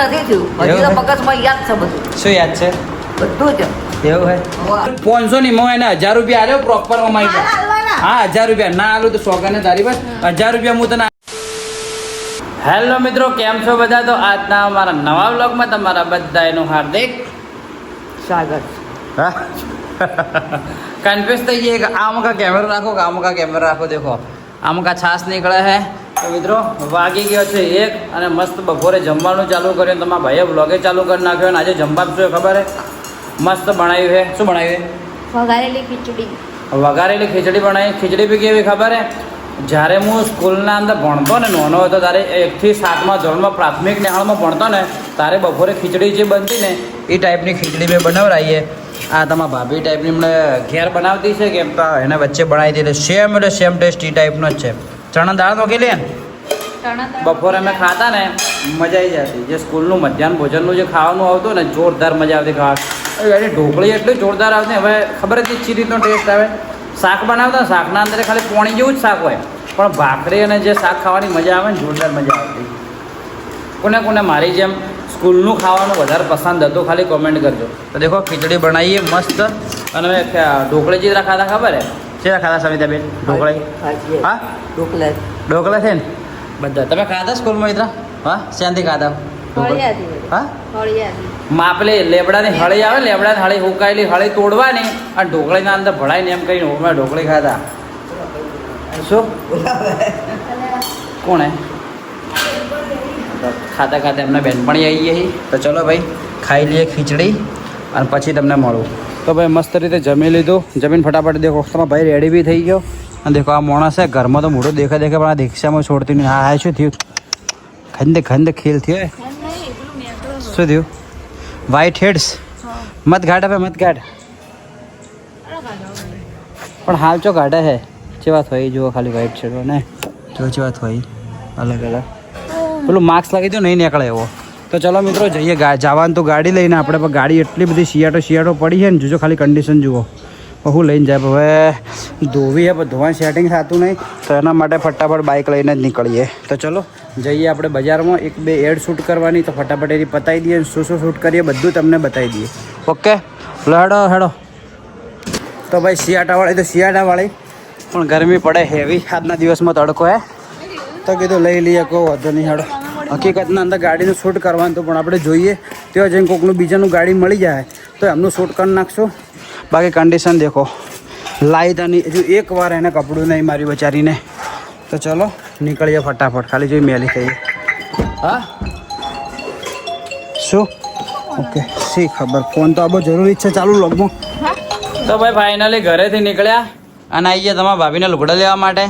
નથી થયું હજી તો મગજમાં યાદ છે બધું. શું યાદ છે? બધું જ એવું હે 500 ની મોં એને 1000 રૂપિયા આલ્યો પ્રોપર કમાઈ ગયા. હા 1000 રૂપિયા ના આલું તો શોખને તારી બસ 1000 રૂપિયા હું તને. હેલો મિત્રો, કેમ છો બધા? તો આજના અમારા નવા વ્લોગમાં તમારા બધાનું હાર્દિક સ્વાગત. હા કન્ફ્યુઝ થઈ ગઈ કે આમ કા કેમેરો રાખો કે આમ કા કેમેરો રાખો. દેખો આમ કા છાસ નીકળે હે. તો મિત્રો વાગી ગયો છે 1 અને મસ્ત બપોરે જમવાનું ચાલુ કર્યું. તમારા ભાઈએ વ્લોગે ચાલુ કરી નાખ્યો અને આજે જમવા શું ખબર હે? મસ્ત બનાવ્યું છે. શું બનાવ્યું છે? વઘારેલી ખીચડી. વઘારેલી ખીચડી બનાવી. ખીચડી બી કેવી ખબર હે? જ્યારે હું સ્કૂલના અંદર ભણતો ને નાનો હતો ત્યારે 1 થી 7મા ધોરણમાં પ્રાથમિક નિહાળમાં ભણતો ને ત્યારે બપોરે ખીચડી જે બનતી ને એ ટાઈપની ખીચડી મેં બનાવરાઈએ. આ તમારા ભાભી ટાઈપની મને ઘેર બનાવતી છે કે એને વચ્ચે બનાવી દીધી. સેમ એટલે સેમ ટેસ્ટ એ ટાઈપનો જ છે. ચણા દાળ તો કેટલી બપોરે અમે ખાતા ને મજા આવી જતી. જે સ્કૂલનું મધ્યાહન ભોજનનું જે ખાવાનું આવતું ને જોરદાર મજા આવતી ખાવા. એની ઢોકળી એટલી જોરદાર આવતી. હવે ખબર જ ચી રીતનો ટેસ્ટ આવે. શાક બનાવતા શાકના અંદર ખાલી પોણી જેવું જ શાક હોય પણ ભાખરી અને જે શાક ખાવાની મજા આવે ને જોરદાર મજા આવતી. કોને કોને મારી જેમ સ્કૂલનું ખાવાનું વધારે પસંદ હતું ખાલી કોમેન્ટ કરજો. તો દેખો ખીચડી બનાવીએ મસ્ત. અને ઢોકળી જે ખાતા ખબર હે? શેના ખાતા સવિતાબેન? ઢોકળી. હા ઢોકળા છે ને બધા તમે ખાતા સ્કૂલમાં ઇતરા? હા શાંતિ ખાતા? હા માપલે લેબડાની હળી આવે. લેબડાની હળી હુકાયેલી હળી તોડવાની અને ઢોકળીના અંદર ભળાઈને એમ કહીને ઓમાં ઢોકળી ખાતા. શું કોણે ખાતા ખાતા એમના બેનપણી આવી ગઈ. તો ચલો ભાઈ ખાઈ લઈએ ખીચડી અને પછી તમને મળું. તો ભાઈ મસ્ત રીતે જમી લીધું. જમીન ફટાફટ દેખો તમારા ભાઈ રેડી બી થઈ ગયો. અને દેખો આ માણસ છે ઘરમાં તો મોઢું દેખે પણ આ દીક્ષામાં છોડતી નહીં. હા શું થયું? ખંડ ખેલ થયો. શું થયું? વ્હાઈટ હેડ્સ મત ઘાટ હવે મત ઘાટ. પણ હાલ ચો ઘાટા હે ચેવા થઈ જુઓ ખાલી વ્હાઈટ શેડો ને જો ચેવા થઈ અલગ અલગ. પેલું માસ્ક લાગી દો નહીં નીકળે એવો. તો ચલો મિત્રો જઈએ. જવાનું તો ગાડી લઈને આપણે પણ ગાડી એટલી બધી શિયાળો પડી છે ને. જોજો ખાલી કન્ડિશન જુઓ. હું લઈને જાય હવે ધોવી હે પણ ધોવાનું સેટિંગ થતું નહીં. તો એના માટે ફટાફટ બાઇક લઈને જ નીકળીએ. તો ચલો જઈએ આપણે બજારમાં. 1-2 એડ શૂટ કરવાની તો ફટાફટ એની પતાવી દઈએ. શું શૂટ કરીએ બધું તમને બતાવી દઈએ. ઓકે હેડો. તો ભાઈ શિયાળાવાળી તો શિયાળાવાળી પણ ગરમી પડે હેવી આજના દિવસમાં તડકો હે. તો કીધું લઈ લઈએ કોઈ વાંધો નહીં. હેડો હકીકતના અંદર ગાડીનું શૂટ કરવાનું તો પણ આપણે જોઈએ ત્યાં જઈને કોઈકનું બીજાનું ગાડી મળી જાય તો એમનું શૂટ કરી નાખશું. બાકી કન્ડિશન દેખો લાઈદાની હજુ એકવાર એને કપડું નહીં મારી બચારીને. તો ચલો નીકળીએ ફટાફટ. ખાલી જોઈ મેલી થઈ. હા શું ઓકે શી ખબર. ફોન તો આ બહુ જરૂરી જ છે ચાલુ લોગમાં. તો ભાઈ ફાઇનલી ઘરેથી નીકળ્યા અને આવી ગયા તમારા ભાભીને લુગડા લેવા માટે.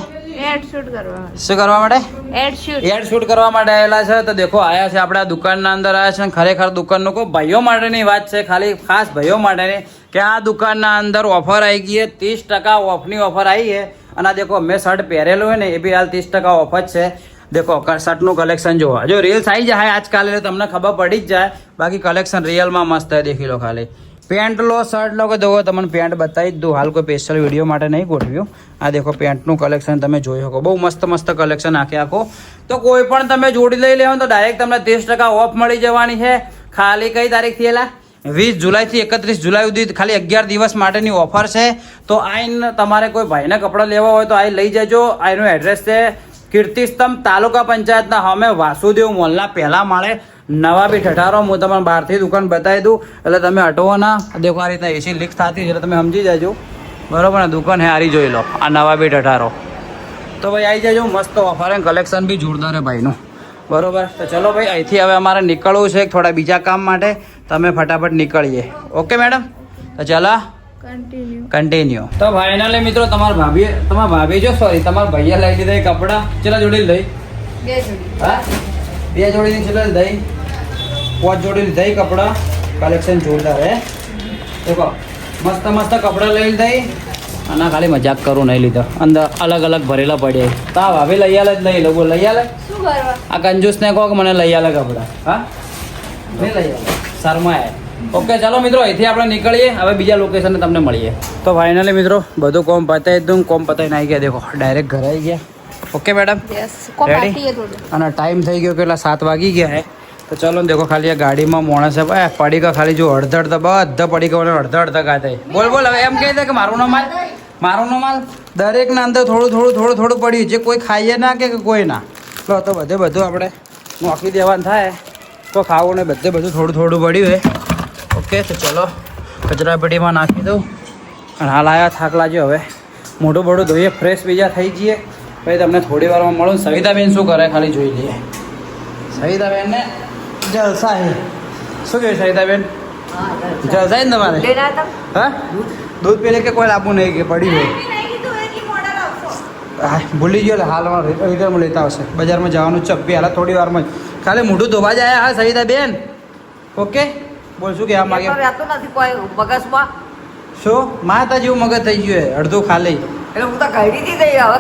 શું કરવા માટે? એડ શૂટ કરવા માટે આવેલા છે. તો દેખો આયા છે આપણા દુકાનના અંદર આવ્યા છે. ખરેખર દુકાનનો કોઈ ભાઈઓ માટેની વાત છે. ખાલી ખાસ ભાઈઓ માટેની કે આ દુકાનના અંદર ઓફર આવી ગઈ છે. 30% ઓફની ઓફર આવી છે. અને આ દેખો મેં શર્ટ પહેરેલું હોય ને એ બી હાલ 30% ઓફ જ છે. દેખો શર્ટનું કલેક્શન જુઓ. જો રીલ્સ આવી જાય આજકાલ તમને ખબર પડી જ જાય. બાકી કલેક્શન રિયલમાં મસ્ત છે. દેખી લો ખાલી. પેન્ટ લો શર્ટ લો કે દેખો તમને પેન્ટ બતાવી જ દઉં. હાલ કોઈ સ્પેશિયલ વિડીયો માટે નહીં ગોઠવ્યું. આ દેખો પેન્ટનું કલેક્શન તમે જોઈ શકો. બહુ મસ્ત કલેક્શન આખો. તો કોઈ પણ તમે જોડી લઈ લેવો તો ડાયરેક્ટ તમને 30% ઓફ મળી જવાની છે. ખાલી કઈ તારીખથી એલા 20 જુલાઈથી 31 જુલાઈ સુધી ખાલી 11 દિવસ માટેની ઓફર છે. તો આઈને તમારે કોઈ ભાઈને કપડાં લેવા હોય તો આ લઈ જજો. આનું એડ્રેસ છે કીર્તિસ્તંભ તાલુકા પંચાયતના સામે વાસુદેવ મોલના પહેલા માળે નવાબી ઠઠારો. હું તમને બહારથી દુકાન બતાવી દઉં એટલે તમે હટવો ના. દેખો આ રીતના એસી લીક થતી છે એટલે તમે સમજી જાજો બરોબર ને. દુકાન હે હારી જોઈ લો આ નવાબી ઠઠારો. તો ભાઈ આવી જજો. મસ્ત ઓફર એન્ડ કલેક્શન બી જોરદાર હે ભાઈનું બરોબર. તો ચલો ભાઈ અહીંથી હવે અમારે નીકળવું છે થોડા બીજા કામ માટે. તમે ફટાફટ નીકળીએ. ઓકે મેડમ તો ચાલો કન્ટિન્યુ. તો ફાઇનલી મિત્રો તમારા ભાભી જો સોરી તમારા ભૈયા લઈ દીધા કપડાં. ચલા જોડી લઈ 2 જોડી. હા 2 જોડીની ચલા દઈ 5 જોડી લીધા કપડાં. કલેક્શન જોરદાર હે. દેખો મસ્ત કપડાં લઈ લીધા. અને ખાલી મજાક કરું નહીં લીધા. અંદર અલગ ભરેલા પડ્યા. તો આ ભાભી લઈ આલે જ લઈ લો. બોલ લઈ આલે. શું કરવા આ કંજૂસને કહો કે મને લઈ આલે કપડાં. હા નહીં લઈ આલે શર્માય. ઓકે ચાલો મિત્રો અહીંથી આપણે નીકળીએ. હવે બીજા લોકેશને તમને મળીએ. તો ફાઇનલી મિત્રો બધું કોમ પતાવી દઉં. કોમ પતાવીને આવી ગયા. દેખો ડાયરેક્ટ ઘરે આવી ગયા. Okay madam ready. અને ટાઈમ થઈ ગયો કેટલા 7 વાગી ગયા હે. તો ચલો ને દેખો ખાલી આ ગાડીમાં માણસ છે પડીકા ખાલી જો અડધા અડધા બધા પડીકા અડધા ખાતે બોલ બોલ હવે એમ કહી દે કે મારું નો માલ દરેક ના અંદર થોડું પડ્યું જે કોઈ ખાઈએ ના કે કોઈ ના લો તો બધું આપણે નોખી દેવાનું થાય તો ખાવું ને બધું થોડું પડ્યું હે ઓકે તો ચલો કચરા પેટીમાં નાખી દઉં અને હાલ આવ્યા થાક લાગ્યો હવે મોઢું બોઢું ધોઈએ ફ્રેશ બીજા થઈ જઈએ પછી તમને થોડી વારમાં મળું સવિતાબેન શું કરે ખાલી જોઈ લઈએ સવિતાબેનને જલસા હે શું કહે સવિતાબેન જલસા ને તમારે હા દૂધ પીને કે કોઈ લાવવું નહીં કે પડી હોય હા ભૂલી ગયો હાલમાં રિટર્નમાં લેતા આવશે બજારમાં જવાનું ચપ્પી હાલ થોડી વારમાં જ ખાલી મોઢું ધોવા જાય હા સવિતાબેન ઓકે બોલ શું કહેવા માંગે નથી કોઈ મગજમાં શું માતા જેવું મગજ થઈ ગયું અડધું ખાલી એટલે હું તો ઘડીથી થઈ હવે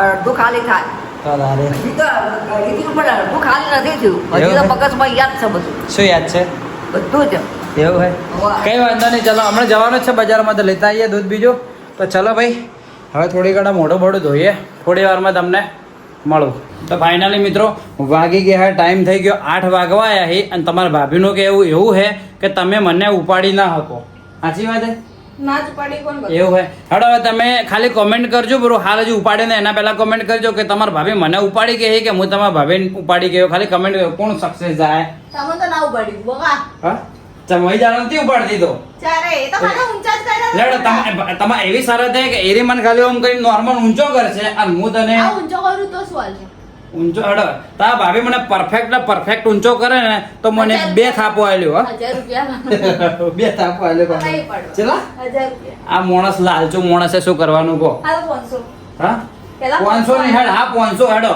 અડધું ખાલી થાય તારે હજી તો ઘડીથી પણ અડધું ખાલી નથી થયું હજી તો મગજમાં યાદ છે બધું શું યાદ છે બધું જ એવું હે કઈ વાંધો નહીં ચલો હમણાં જવાનું જ છે બજારમાં તો લેતા આવીએ દૂધ બીજું તો ચલો ભાઈ હવે થોડી ઘણા મોઢું ધોઈએ થોડી વારમાં તમને મળું તો ફાઇનલી મિત્રો વાગી ગયા ટાઈમ થઈ ગયો 8 વાગવા આવ્યા હે અને તમારા ભાભીનું કે એવું હે કે તમે મને ઉપાડી ના શકો સાચી વાત હે એવું હે હેડો હવે તમે ખાલી કોમેન્ટ કરજો બરો હાલ હજી ઉપાડે ને એના પહેલા કોમેન્ટ કરજો કે તમારા ભાભી મને ઉપાડી ગઈ કે હું તમારા ભાભીને ઉપાડી ગયો ખાલી કમેન્ટ કોણ સક્સેસ જાય તમે તો ના ઉપાડ્યું બગા હા ચમઈ જાણ નથી ઉપાડતી તો ચારે એ તો મને ઊંચા જ કર્યા લેડો તમારે એવી શરત છે કે એરી મને ખાલી આમ કરીને નોર્મલ ઊંચો કરશે અને હું તને આ ઊંચો કરું તો શું છે ઊંચો હેડો તા ભાભી મને પરફેક્ટ ઊંચો કરે ને તો મને 2 થાપો આલ્યો હા 1000 રૂપિયા 2 થાપો આલ્યો નહીં પડો. ચલા 1000 રૂપિયા આ માણસ લાલચુ માણસે શું કરવાનું કહો હાલો 500 હા પેલા 500 ની હેડ હા 500 હેડો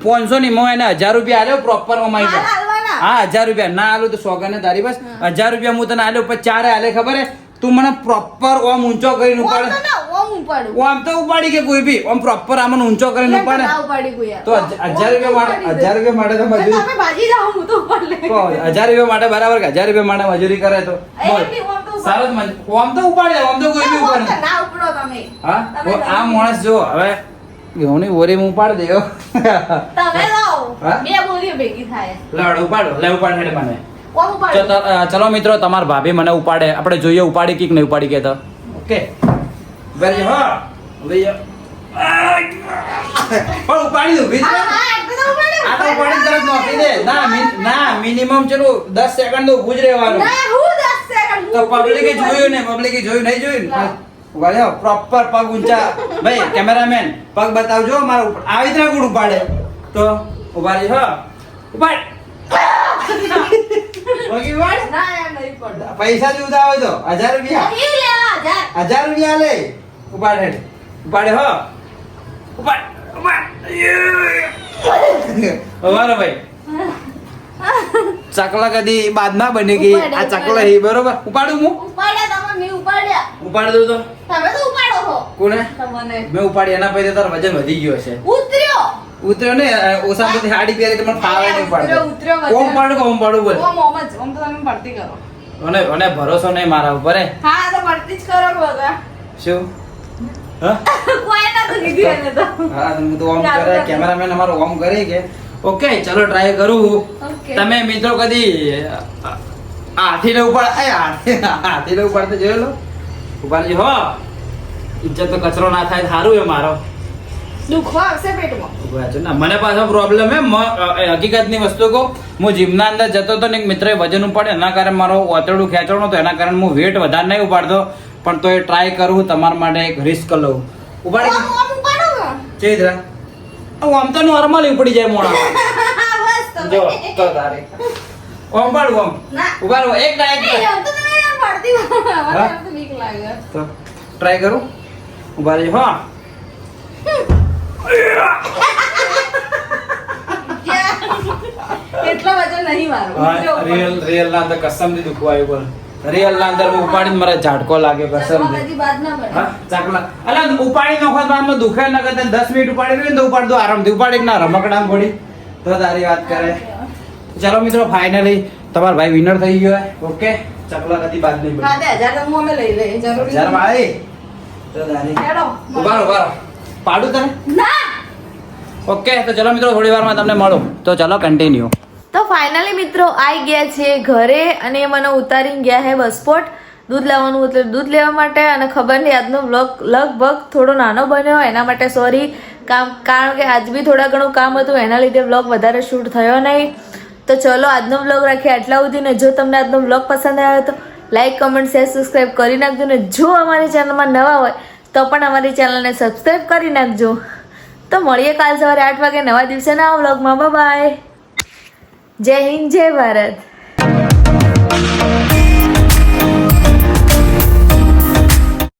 500 ની મો એને 1000 રૂપિયા આલ્યો પ્રોપર અમાઈ હાલ હાલવાના હા 1000 રૂપિયા ના આલું તો સોગને તારી બસ 1000 રૂપિયા હું તને આલ્યો પછી 4 આલે ખબર હે તું મને પ્રોપર ઓમ ઊંચો કરીને ઓમ ઉપાડે તો ના ઓમ ઉપાડું આમ તો ઉપાડી કે કોઈ બી આમ પ્રોપર આમને ઊંચો કરીને ના ઉપાડે ઉપાડી કોઈ યાર તો 1000 રૂપિયા માટે તો મજૂરી તમે ભાજી જાઓ હું તો ઉપાડ લે કહો, 1000 રૂપિયા માટે બરાબર કે 1000 રૂપિયા માટે મજૂરી કરે તો બોલ એમ નહીં, ઓમ તો સારો જ આમ તો ઉપાડી દે આમ તો કોઈ બી ઉપાડે ના ઉપડો તમે હા તમે આ માણસ જો હવે ઘઉંની બોરી હું ઉપાડી દેયો તમે લાવો હા? બે બોરીઓ ભેગી થાય લડ ઉપાડો લે ઉપાડ હેડ મને ઓમ ઉપાડો ચલો મિત્રો તમાર ભાભી મને ઉપાડે આપણે જોઈએ ઉપાડી કે નહીં ઉપાડી કે તો ઓકે વેરી હા લઈ જાઓ પણ ઉપાડી દઉં બીજું હા એકદમ ઉપાડો આ તો ઉપાડી તરત નોખી દે ના મિનિમમ ચલો 10 સેકન્ડ તો ઊભું જ રહેવાનું ના હું 10 સેકન્ડ તો પબ્લિકે જોયું ને નહીં જોયું ઉભા રહ્યો પ્રોપર પગ ઊંચા ભાઈ કેમેરામેન પગ બતાવજો મારા ઉપર આવી રીતે ગુડ ઉપાડે તો ઉભા રહી હો ઉપાડ ઓકે ઉપાડ ના યાર નહીં પડો પૈસા જોતા હોય તો 1000 રૂપિયા નહીં લેવા જા 1000 રૂપિયા લે ઉપાડ હેડ ઉપાડે હો ઉપાડ ઉભારો ભાઈ ચકલા કદી બાદ ના બની ગઈ આ ચકલા હી બરોબર ઉપાડું હું ઉપાડ્યા તમે નહીં ઉપાડ્યા ઉપાડ દઉં તો તમે તો ઉપાડો છો કોને તમને મેં ઉપાડી એના પછી તાર વજન વધી ગયો છે ઉતર્યો ઉતર્યો ને ઓસામાંથી હાડી પહેરી તો મને ફાવે નહીં પાડે ઉતર્યો વજન. કોમ પાડું બોલ ઓમ ઓમ જ ઓમ તો તમે પડતી કરો મને ભરોસો નહીં મારા ઉપર હે હા તો પડતી જ કરો બધા શું હા કોઈ ના તો કીધું એને તો હા હું તો ઓમ કરે કેમેરામેન અમારો ઓમ કરે કે ઓકે ચલો ટ્રાય કરું Okay. તમે મિત્રો કદી હાથીને ઉપાડ હાથીને ઉપાડતો જોયેલો ઉપાડજો હો ઇજ્જત તો કચરો ના થાય સારું એ મારો દુખવા આવશે પેટમાં ઉભા છો ને મને પાછો પ્રોબ્લેમ હે હકીકતની વસ્તુ કહું હું જીમના અંદર જતો હતો ને એક મિત્રએ વજન ઉપાડે એના કારણે મારો ઓતરડું ખેંચવાનું હતું એના કારણે હું વેટ વધારે નહીં ઉપાડતો પણ તો એ ટ્રાય કરું તમારા માટે એક રિસ્ક લઉં ઉપાડી ઓમ ઓમ ઉપાડો ને ચેદરા આમ તો નોર્મલી ઉપડી જાય મોણા બસ તમે જો તો તારે ઓમ પાડું ઓમ ના. ઉભા રહો એક ના એક એ એમ તો તમે યાર પડતી મને હા? એમ તો બીક લાગે તો ટ્રાય કરું ઉભા રહી હા એટલો વજન નહીં મારો રિયલ ના અંદર કસમથી દુખવા આવ્યું બોલ રિયલ ના અંદર હું ઉપાડીને મારે ઝાટકો લાગ્યો કસમથી બધી બાદ ના પડે હા ચાકલા અલા ઉપાડી નખો તો આમાં દુખે ન કરતા 10 મિનિટ ઉપાડી રહ્યો તો ઉપાડ દો આરામથી ઉપાડી ના રમકડામ પડી તો તારી વાત કરે ચલો મિત્રો ફાઇનલી તમારો ભાઈ વિનર થઈ ગયો હે ઓકે ચકલા કદી બાદ નહીં હા પડી 1000 તો હું અમે લઈ લઈએ જરૂરી જરા ભાઈ તો તારી હેડો ઉભા રહો પાડું તને ના ઓકે તો ચલો મિત્રો થોડી વારમાં તમને મળું તો ચલો કન્ટિન્યુ તો ફાઇનલી મિત્રો આવી ગયા છે ઘરે અને મને ઉતારીને ગયા હે બસપોટ દૂધ લાવવાનું એટલે દૂધ લેવા માટે. અને ખબર નહીં આજનો વ્લોગ લગભગ થોડો નાનો બન્યો એના માટે સોરી. કારણ કે આજ બી થોડા ઘણું કામ હતું એના લીધે વ્લોગ વધારે શૂટ થયો નહીં. તો ચલો આજનો વ્લોગ રાખીએ આટલા સુધી. ને જો તમને આજનો વ્લોગ પસંદ આવ્યો તો લાઈક કમેન્ટ શેર સબસ્ક્રાઈબ કરી નાખજો. ને જો અમારી ચેનલમાં નવા હોય તો પણ અમારી ચેનલને સબસ્ક્રાઈબ કરી નાખજો. તો મળીએ કાલ સવારે 8 વાગે નવા દિવસે નવા વ્લોગમાં. બાય. જય હિન્દ, જય ભારત.